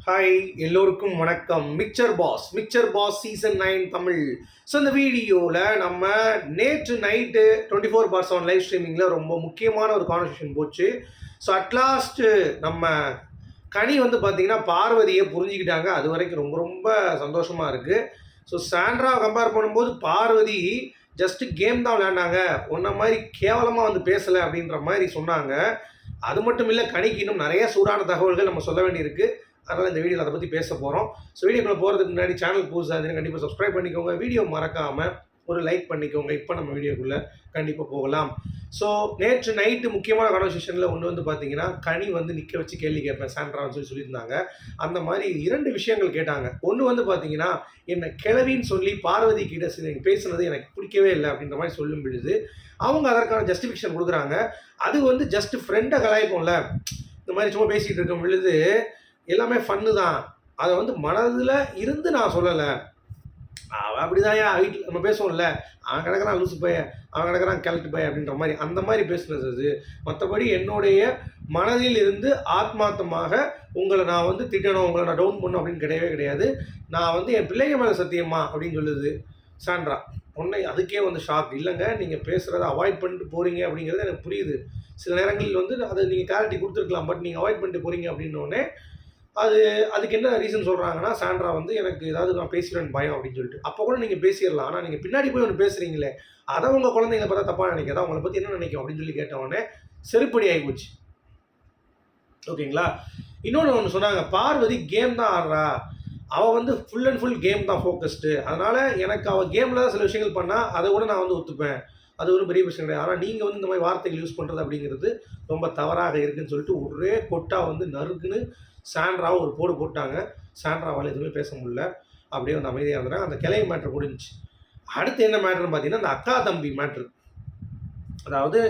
Hi, எல்லோருக்கும் வணக்கம். Mixer boss season 9 Tamil. So இந்த வீடியோவில் நம்ம நேற்று நைட்டு 24/7 லைவ் ஸ்ட்ரீமிங்கில் ரொம்ப முக்கியமான ஒரு கான்வர்சேஷன் போச்சு. ஸோ அட்லாஸ்ட்டு நம்ம கனி வந்து பார்த்திங்கன்னா பார்வதியை புரிஞ்சுக்கிட்டாங்க. அது வரைக்கும் ரொம்ப ரொம்ப சந்தோஷமாக இருக்குது. ஸோ சாண்ட்ராவை கம்பேர் பண்ணும்போது பார்வதி ஜஸ்ட்டு கேம் தான் விளையாண்டாங்க, ஒன்றை மாதிரி கேவலமாக வந்து பேசலை அப்படின்ற மாதிரி சொன்னாங்க. அது மட்டும் இல்லை, கனிக்கு இன்னும் நிறைய சூடான தகவல்கள் நம்ம சொல்ல வேண்டியிருக்கு. அதனால் இந்த வீடியோவில் அதை பற்றி பேச போகிறோம். ஸோ வீடியோக்குள்ளே போகிறதுக்கு முன்னாடி சேனல் புதுசாக இருந்தீங்கன்னா கண்டிப்பாக சப்ஸ்கிரைப் பண்ணிக்கோங்க. வீடியோ மறக்காமல் ஒரு லைக் பண்ணிக்கோங்க. இப்போ நம்ம வீடியோக்குள்ளே கண்டிப்பாக போகலாம். ஸோ நேற்று நைட்டு முக்கியமான கான்வர்சேஷனில் ஒன்று வந்து பார்த்தீங்கன்னா, கனி வந்து நிற்க வச்சு கேள்வி கேட்பேன் சாண்ட்ரான்னு சொல்லியிருந்தாங்க. அந்த மாதிரி 2 விஷயங்கள் கேட்டாங்க. ஒன்று வந்து பார்த்தீங்கன்னா, என்னை கிழவின்னு சொல்லி பார்வதி கிட்ட பேசுனது எனக்கு பிடிக்கவே இல்லை அப்படின்ற மாதிரி சொல்லும் பொழுது அவங்க அதற்கான ஜஸ்டிஃபிகேஷன் கொடுக்குறாங்க. அது வந்து ஜஸ்ட் ஃப்ரெண்டை கலாய்ப்போம்ல, இந்த மாதிரி சும்மா பேசிகிட்டு இருக்கும் பொழுது எல்லாமே ஃபன்னு தான். அதை வந்து மனதில் இருந்து நான் சொல்லலை. அவன் அப்படி தான் வீட்டில் நம்ம பேசுவோம்ல, அவன் கிடக்கிறான் லூசு பைய, அவன் கிடக்கிறான் கிழட்டு பைய அப்படின்ற மாதிரி அந்த மாதிரி பேசுனது அது. மற்றபடி என்னுடைய மனதில் இருந்து ஆத்மார்த்தமாக உங்களை நான் வந்து திட்டணும், உங்களை நான் டவுன் பண்ணணும் அப்படின்னு கிடையவே கிடையாது. நான் வந்து என் பிள்ளைங்க மேலே சத்தியமா அப்படின்னு சொல்லுது சாண்ட்ரா. உடனே அதுக்கே வந்து ஷாக். இல்லைங்க, நீங்கள் பேசுகிறத அவாய்ட் பண்ணிட்டு போகிறீங்க அப்படிங்கிறது எனக்கு புரியுது. சில நேரங்களில் வந்து அதை நீங்கள் கிளாரிட்டி கொடுத்துருக்கலாம், பட் நீங்கள் அவாய்ட் பண்ணிட்டு போகிறீங்க அப்படின்னோடனே அதுக்கு என்ன ரீசன் சொல்கிறாங்கன்னா, சாண்ட்ரா வந்து எனக்கு ஏதாவது நான் பேசிடுவேன் பயம் அப்படின்னு சொல்லிட்டு. அப்போ கூட நீங்கள் பேசிடலாம், ஆனால் நீங்கள் பின்னாடி போய் ஒன்று பேசுகிறீங்களே, அதை உங்கள் குழந்தைங்களை பார்த்தா தப்பாக நினைக்காதா, உங்களை பற்றி என்ன நினைக்கும் அப்படின்னு சொல்லி கேட்டவொடனே செருப்படி ஆகி போச்சு. ஓகேங்களா. இன்னொன்று சொன்னாங்க, பார்வதி கேம் தான் ஆடுறா, அவள் வந்து ஃபுல் அண்ட் ஃபுல் கேம் தான் ஃபோக்கஸ்டு, அதனால் எனக்கு அவள் கேமில் தான் சில விஷயங்கள் பண்ணால் அதை கூட நான் வந்து ஒத்துப்பேன், அது ஒரு பெரிய விஷயம் கிடையாது. ஆனால் நீங்கள் வந்து இந்த மாதிரி வார்த்தைகள் யூஸ் பண்ணுறது அப்படிங்கிறது ரொம்ப தவறாக இருக்குதுன்னு சொல்லிட்டு ஒரே கொட்டா வந்து நறுக்குன்னு சாண்ட்ராவை ஒரு போடு போட்டாங்க. சாண்ட்ராவால் எதுவுமே பேச முடியல, அப்படியே வந்து அமைதியாக இருந்தாங்க. அந்த கிளை மேட்ரு முடிஞ்சிச்சு. அடுத்து என்ன மேட்ருன்னு பார்த்தீங்கன்னா, அந்த அக்கா தம்பி மேட்ரு. அதாவது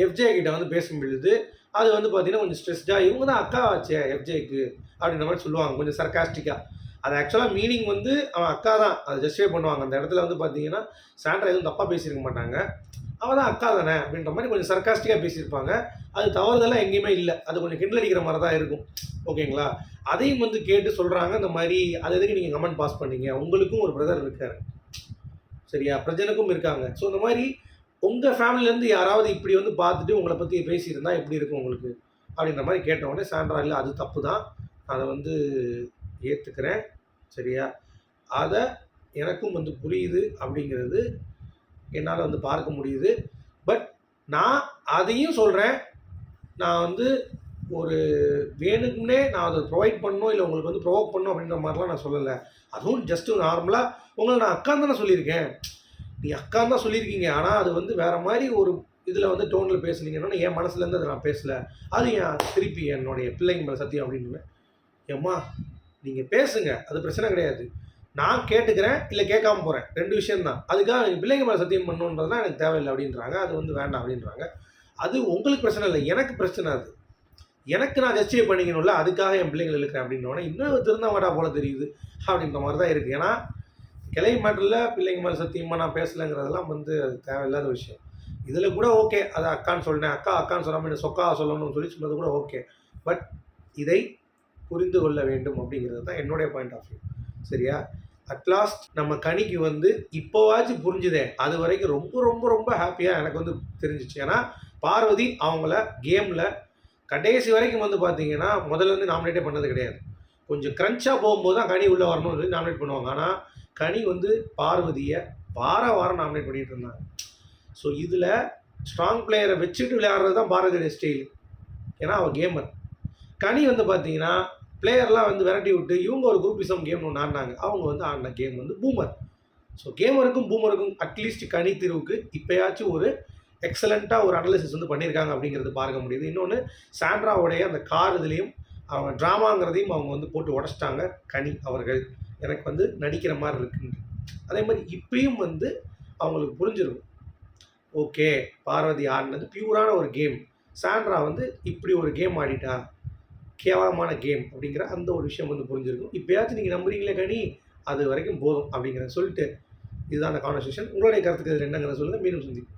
எஃப்ஜே கிட்ட வந்து பேசும் பொழுது அது வந்து பார்த்தீங்கன்னா கொஞ்சம் ஸ்ட்ரெஸ்டாக, இவங்க தான் அக்கா ஆச்சே எஃப்ஜேக்கு அப்படின்ற மாதிரி சொல்லுவாங்க, கொஞ்சம் சர்காஸ்டிக்காக. அது ஆக்சுவலாக மீனிங் வந்து அவன் அக்கா தான், அதை ஜஸ்டிஃபை பண்ணுவாங்க. அந்த இடத்துல வந்து பார்த்தீங்கன்னா சாண்ட்ரா எதுவும் தப்பாக பேசியிருக்க மாட்டாங்க, அவள் தான் அக்கா தானே அப்படின்ற மாதிரி கொஞ்சம் சர்காஸ்டிக்காக பேசியிருப்பாங்க. அது தவறுதெல்லாம் எங்கேயுமே இல்லை, அது கொஞ்சம் கிண்டல் அடிக்கிற மாதிரி தான் இருக்கும். ஓகேங்களா. அதையும் வந்து கேட்டு சொல்கிறாங்க, இந்த மாதிரி அது எதுக்கு நீங்கள் கமெண்ட் பாஸ் பண்ணீங்க, உங்களுக்கும் ஒரு பிரதர் இருக்கார் சரியா, பிரஜனுக்கும் இருக்காங்க. ஸோ இந்த மாதிரி உங்கள் ஃபேமிலியிலேருந்து யாராவது இப்படி வந்து பார்த்துட்டு உங்களை பற்றி பேசியிருந்தா எப்படி இருக்கும் உங்களுக்கு அப்படின்ற மாதிரி கேட்டவுடனே சாண்ட்ரா, இல்லை அது தப்பு தான், அதை வந்து ஏற்றுக்கிறேன் சரியா, அதை எனக்கும் வந்து புரியுது அப்படிங்கிறது என்னால் வந்து பார்க்க முடியுது. பட் நான் அதையும் சொல்கிறேன், நான் வந்து ஒரு வேணுக்குன்னே நான் அதை ப்ரொவைட் பண்ணணும், இல்லை உங்களுக்கு வந்து ப்ரொவோக் பண்ணணும் அப்படின்ற மாதிரிலாம் நான் சொல்லலை. அதுவும் ஜஸ்ட்டு நார்மலாக உங்களை நான் அக்கான்னு தானே சொல்லியிருக்கேன், நீ அக்கான்னு தான் சொல்லியிருக்கீங்க, ஆனால் அது வந்து வேறு மாதிரி ஒரு இதில் வந்து டோனில் பேசுனீங்கன்னா என் மனசுலேருந்து அதை நான் பேசலை, அது என் திருப்பி என்னுடைய பிள்ளைங்க மேலே சத்தியம் அப்படின்னு. ஏம்மா நீங்கள் பேசுங்க, அது பிரச்சனை கிடையாது, நான் கேட்டுக்கிறேன் இல்லை கேட்காம போகிறேன், 2 விஷயம்தான். அதுக்காக நீங்கள் பிள்ளைங்க மேலே சத்தியம் பண்ணணுன்றதுலாம் எனக்கு தேவையில்லை அப்படின்றாங்க. அது வந்து வேண்டாம் அப்படின்றாங்க. அது உங்களுக்கு பிரச்சனை இல்லை, எனக்கு பிரச்சனை. அது எனக்கு நான் ஜஸ்டிஃபை பண்ணிக்கணும்ல, அதுக்காக என் பிள்ளைங்களை இழுக்கிறேன் அப்படின்னோடனே இன்னும் திருந்த மாட்டா போல தெரியுது அப்படின்ற மாதிரி தான் இருக்குது. ஏன்னா கிளை மேட்டரில் பிள்ளைங்க மேலே சத்தியமாக நான் பேசலைங்கிறதெல்லாம் வந்து அது தேவையில்லாத விஷயம். இதில் கூட ஓகே, அதை அக்கான்னு சொன்னேன், அக்கான்னு சொல்லாமல் சொக்கா சொல்லணும்னு சொல்லி சொன்னது கூட ஓகே. பட் இதை புரிந்து கொள்ள வேண்டும் அப்படிங்கிறது தான் என்னுடைய பாயிண்ட் ஆஃப் வியூ சரியா. அட்லாஸ்ட் நம்ம கனிக்கு வந்து இப்போவாச்சும் புரிஞ்சுதே, அது வரைக்கும் ரொம்ப ரொம்ப ரொம்ப ஹாப்பியாக எனக்கு வந்து தெரிஞ்சிச்சு. ஏன்னா பார்வதி அவங்கள கேமில் கடைசி வரைக்கும் வந்து பார்த்தீங்கன்னா முதல்ல இருந்து நாமினேட்டே பண்ணது கிடையாது. கொஞ்சம் க்ரன்ச்சாக போகும்போது தான் கனி உள்ளே வரணும்னு சொல்லி நாமினேட் பண்ணுவாங்க. ஆனால் கனி வந்து பார்வதியை வாரம் நாமினேட் பண்ணிகிட்டு இருந்தாங்க. ஸோ இதில் ஸ்ட்ராங் பிளேயரை வச்சுட்டு விளையாடுறது தான் பார்வதியோட ஸ்டைல். ஏன்னா அவள் கேமர். கனி வந்து பார்த்தீங்கன்னா பிளேயர்லாம் வந்து விரட்டி விட்டு இவங்க ஒரு குரூப்பிசம் கேம் ஒன்று ஆடினாங்க. அவங்க வந்து ஆடின கேம் வந்து பூமர். ஸோ கேமருக்கும் பூமருக்கும் அட்லீஸ்ட் கனி தீர்வுக்கு இப்போயாச்சும் ஒரு எக்ஸலண்ட்டாக ஒரு அனாலிசிஸ் வந்து பண்ணியிருக்காங்க அப்படிங்கிறது பார்க்க முடியுது. இன்னொன்று சாண்ட்ராவுடைய அந்த கார் இதுலேயும் அவங்க ட்ராமாங்கிறதையும் அவங்க வந்து போட்டு உடச்சிட்டாங்க கனி அவர்கள். எனக்கு வந்து நடிக்கிற மாதிரி இருக்குன்னு. அதே மாதிரி இப்பயும் வந்து அவங்களுக்கு புரிஞ்சிருக்கும், ஓகே பார்வதி ஆடினது பியூரான ஒரு கேம், சாண்ட்ரா வந்து இப்படி ஒரு கேம் ஆடிட்டா கேவலமான கேம் அப்படிங்கிற அந்த ஒரு விஷயம் வந்து புரிஞ்சிருக்கும். இப்போயாச்சும் நீங்கள் நம்புறீங்களே கனி, அது வரைக்கும் போதும் அப்படிங்கிறத சொல்லிட்டு இதுதான் அந்த கான்வர்சேஷன். உங்களுடைய கருத்துக்கள் என்னங்கிறத சொல்லுங்கள். மீண்டும் சந்திப்போம்.